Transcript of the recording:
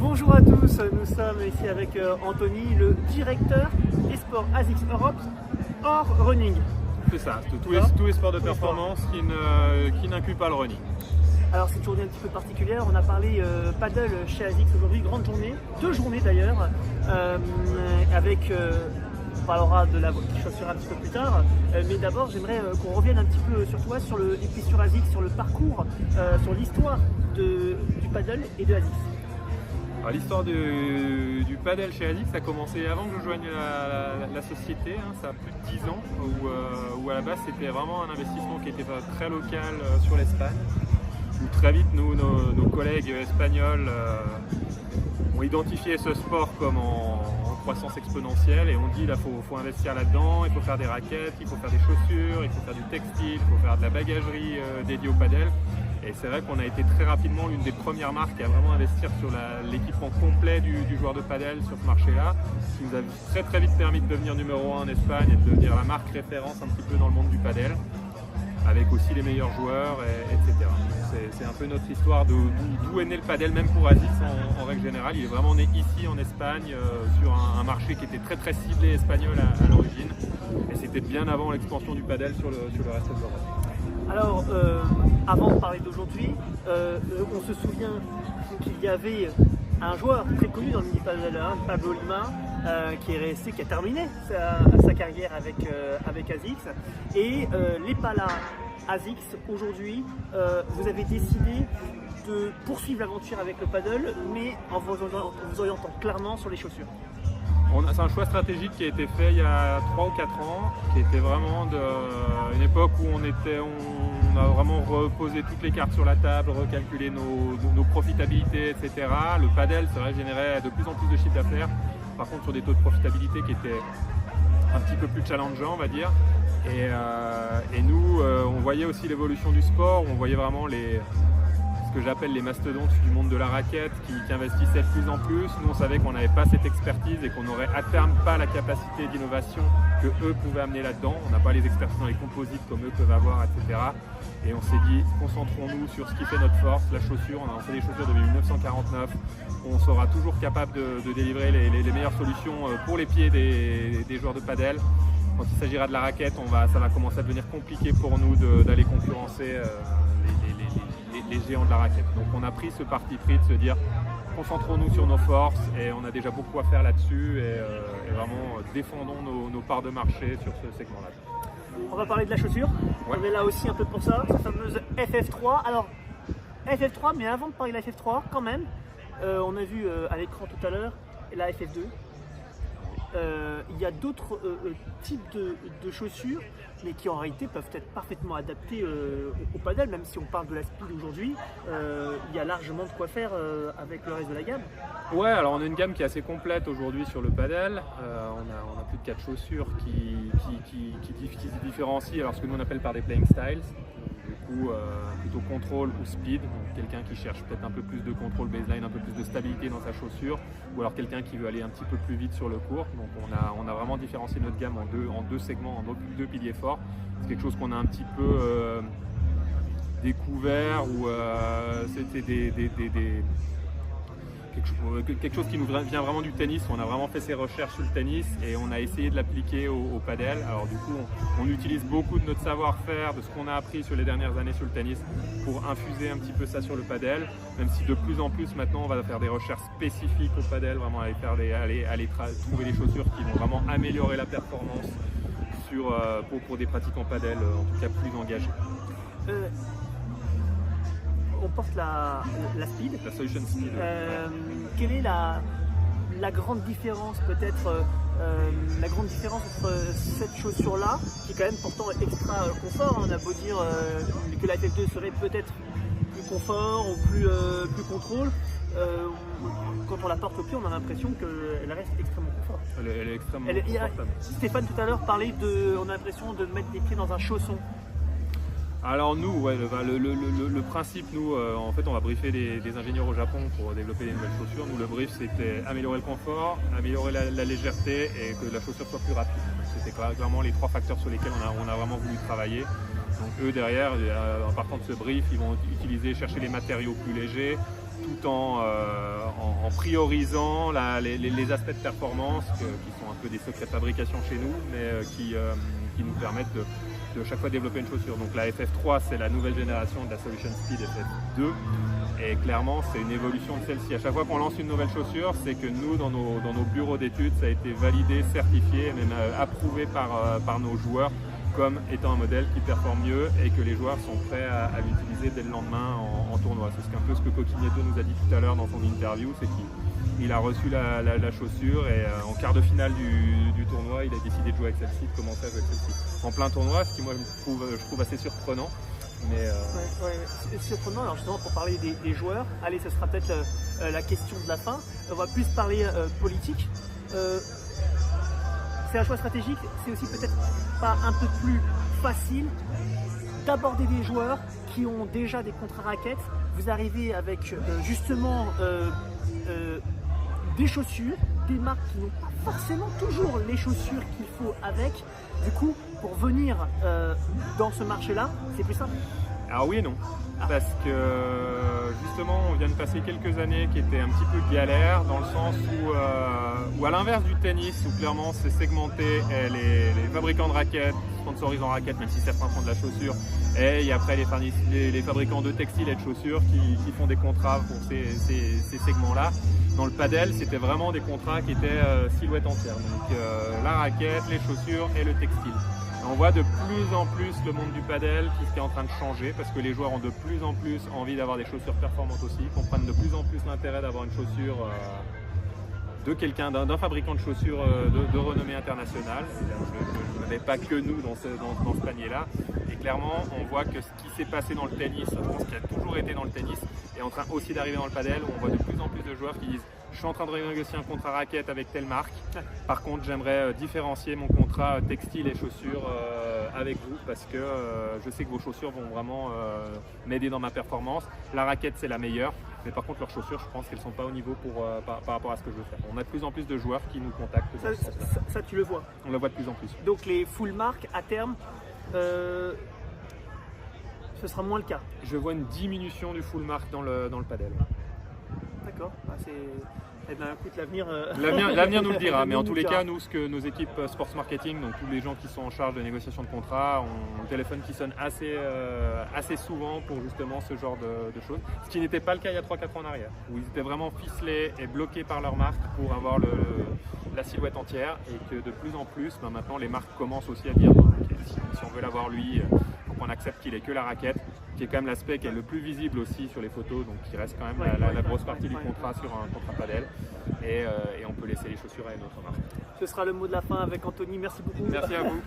Bonjour à tous, nous sommes ici avec Anthony, le directeur des sports ASICS Europe hors running. C'est ça, tous les sports de performance qui n'incluent pas le running. Alors c'est une journée un petit peu particulière, on a parlé paddle chez ASICS aujourd'hui, grande journée, 2 journées d'ailleurs, avec, on parlera de la chaussure un petit peu plus tard, mais d'abord j'aimerais qu'on revienne un petit peu sur toi, et puis sur ASICS, sur le parcours, sur l'histoire du paddle et de ASICS. L'histoire du paddle chez ASICS, ça a commencé avant que je joigne la société, ça a plus de 10 ans, où à la base c'était vraiment un investissement qui était très local sur l'Espagne, où très vite nos collègues espagnols ont identifié ce sport comme en croissance exponentielle et ont dit là faut investir là-dedans, il faut faire des raquettes, il faut faire des chaussures, il faut faire du textile, il faut faire de la bagagerie dédiée au paddle. Et c'est vrai qu'on a été très rapidement l'une des premières marques à vraiment investir sur l'équipement complet du joueur de paddle sur ce marché-là, ce qui nous a très vite permis de devenir numéro 1 en Espagne et de devenir la marque référence un petit peu dans le monde du paddle, avec aussi les meilleurs joueurs, etc. C'est un peu notre histoire d'où est né le paddle, même pour ASICS en règle générale. Il est vraiment né ici en Espagne, sur un marché qui était très ciblé espagnol à l'origine. Et c'était bien avant l'expansion du paddle sur le reste de l'Europe. Alors, avant de parler d'aujourd'hui, on se souvient qu'il y avait un joueur très connu dans le mini-paddle, Pablo Lima, qui a terminé sa carrière avec ASICS. Et les Palas ASICS, aujourd'hui, vous avez décidé de poursuivre l'aventure avec le paddle, mais en vous orientant clairement sur les chaussures. C'est un choix stratégique qui a été fait il y a 3 ou 4 ans, qui était vraiment une époque où on a vraiment reposé toutes les cartes sur la table, recalculé nos profitabilités, etc. Le paddle, c'est vrai, générait de plus en plus de chiffre d'affaires, par contre sur des taux de profitabilité qui étaient un petit peu plus challengeants, on va dire. Et nous, on voyait aussi l'évolution du sport, on voyait vraiment ce que j'appelle les mastodontes du monde de la raquette qui investissaient de plus en plus. Nous, on savait qu'on n'avait pas cette expertise et qu'on n'aurait à terme pas la capacité d'innovation que eux pouvaient amener là-dedans. On n'a pas les expertises dans les composites comme eux peuvent avoir, etc. Et on s'est dit, concentrons-nous sur ce qui fait notre force, la chaussure. On a lancé des chaussures depuis 1949. On sera toujours capable de délivrer les meilleures solutions pour les pieds des joueurs de paddle. Quand il s'agira de la raquette, ça va commencer à devenir compliqué pour nous d'aller concurrencer les géants de la raquette. Donc on a pris ce parti pris de se dire concentrons-nous sur nos forces et on a déjà beaucoup à faire là-dessus et vraiment défendons nos parts de marché sur ce segment-là. On va parler de la chaussure, ouais. On est là aussi un peu pour ça, cette fameuse FF3. Alors FF3, mais avant de parler de la FF3 quand même, on a vu à l'écran tout à l'heure la FF2. Il y a d'autres types de chaussures, mais qui en réalité peuvent être parfaitement adaptées au paddle, même si on parle de la speed aujourd'hui, il y a largement de quoi faire avec le reste de la gamme. Ouais, alors on a une gamme qui est assez complète aujourd'hui sur le paddle. On a plus de 4 chaussures qui se différencient, alors ce que nous on appelle par des playing styles. Du coup, plutôt contrôle ou speed, donc quelqu'un qui cherche peut-être un peu plus de contrôle baseline, un peu plus de stabilité dans sa chaussure, ou alors quelqu'un qui veut aller un petit peu plus vite sur le court. Donc on a vraiment différencié notre gamme en deux segments, en deux piliers forts. C'est quelque chose qu'on a un petit peu découvert, où c'était quelque chose qui nous vient vraiment du tennis. On a vraiment fait ses recherches sur le tennis et on a essayé de l'appliquer au paddle. Alors du coup, on utilise beaucoup de notre savoir-faire, de ce qu'on a appris sur les dernières années sur le tennis pour infuser un petit peu ça sur le paddle, même si de plus en plus maintenant on va faire des recherches spécifiques au paddle, vraiment aller trouver des chaussures qui vont vraiment améliorer la performance pour des pratiquants paddle, en tout cas plus engagés. On porte la speed. La Solution Speed. Quelle est la grande différence peut-être entre cette chaussure-là, qui est quand même pourtant extra confort, on a beau dire que la FF2 serait peut-être plus confort ou plus contrôle, quand on la porte au pied, on a l'impression qu'elle reste extrêmement confort. Elle est extrêmement confortable. Stéphane tout à l'heure parlait on a l'impression de mettre les pieds dans un chausson. Alors nous, ouais, le principe, nous, en fait, on va briefer des ingénieurs au Japon pour développer des nouvelles chaussures. Nous, le brief, c'était améliorer le confort, améliorer la légèreté et que la chaussure soit plus rapide. C'était clairement les 3 facteurs sur lesquels on a vraiment voulu travailler. Donc eux, derrière, en partant de ce brief, ils vont chercher les matériaux plus légers, tout en priorisant les aspects de performance qui sont un peu des secrets de fabrication chez nous, mais qui nous permettent de chaque fois développer une chaussure. Donc la FF3, c'est la nouvelle génération de la Solution Speed FF2, et clairement c'est une évolution de celle-ci. À chaque fois qu'on lance une nouvelle chaussure, c'est que nous, dans nos bureaux d'études, ça a été validé, certifié, même approuvé par nos joueurs comme étant un modèle qui performe mieux et que les joueurs sont prêts à l'utiliser dès le lendemain en tournoi. C'est un peu ce que Coquinetto nous a dit tout à l'heure dans son interview, c'est qu'il a reçu la chaussure et en quart de finale du tournoi, il a décidé de jouer avec celle-ci, de commencer à jouer avec celle-ci. En plein tournoi, ce qui moi je trouve assez surprenant. Mais c'est surprenant. Alors justement, pour parler des joueurs, allez, ce sera peut-être la question de la fin. On va plus parler politique. C'est un choix stratégique, c'est aussi peut-être pas un peu plus facile d'aborder des joueurs qui ont déjà des contrats raquettes. Vous arrivez avec justement des chaussures, des marques qui n'ont pas forcément toujours les chaussures qu'il faut avec. Du coup, pour venir dans ce marché-là, c'est plus simple. Alors oui et non, parce que justement on vient de passer quelques années qui étaient un petit peu galères, dans le sens où à l'inverse du tennis, où clairement c'est segmenté, et les fabricants de raquettes sponsorisent en raquettes, même si certains font de la chaussure, et après les fabricants de textiles et de chaussures qui font des contrats pour ces segments-là. Dans le padel, c'était vraiment des contrats qui étaient silhouette entière, donc la raquette, les chaussures et le textile. On voit de plus en plus le monde du padel qui est en train de changer, parce que les joueurs ont de plus en plus envie d'avoir des chaussures performantes aussi, comprennent de plus en plus l'intérêt d'avoir une chaussure de quelqu'un, d'un fabricant de chaussures de renommée internationale. Je n'avais pas que nous dans ce panier-là. Et clairement, on voit que ce qui s'est passé dans le tennis, je pense qu'il a toujours été dans le tennis, est en train aussi d'arriver dans le padel, où on voit de plus en plus de joueurs qui disent « Je suis en train de renégocier un contrat raquette avec telle marque. Par contre, j'aimerais différencier mon contrat textile et chaussures avec vous, parce que je sais que vos chaussures vont vraiment m'aider dans ma performance. La raquette, c'est la meilleure. Mais par contre, leurs chaussures, je pense qu'elles ne sont pas au niveau par rapport à ce que je veux faire. » On a de plus en plus de joueurs qui nous contactent. Ça, tu le vois. On le voit de plus en plus. Donc les full marques, à terme, ce sera moins le cas. Je vois une diminution du full marque dans le padel. D'accord. Eh bien, écoute, l'avenir nous le dira, mais en tous les cas, nous, ce que nos équipes sports marketing, donc tous les gens qui sont en charge de négociation de contrats, ont un téléphone qui sonne assez souvent pour justement ce genre de choses. Ce qui n'était pas le cas il y a 3-4 ans en arrière, où ils étaient vraiment ficelés et bloqués par leur marque pour avoir la silhouette entière, et que de plus en plus, maintenant, les marques commencent aussi à dire okay, si on veut l'avoir lui, il faut qu'on accepte qu'il ait que la raquette, qui est quand même l'aspect qui est le plus visible aussi sur les photos, donc qui reste quand même la grosse partie du contrat sur un contrat padel, et on peut laisser les chaussures à une autre marque. Ce sera le mot de la fin avec Anthony, merci beaucoup. Merci à vous.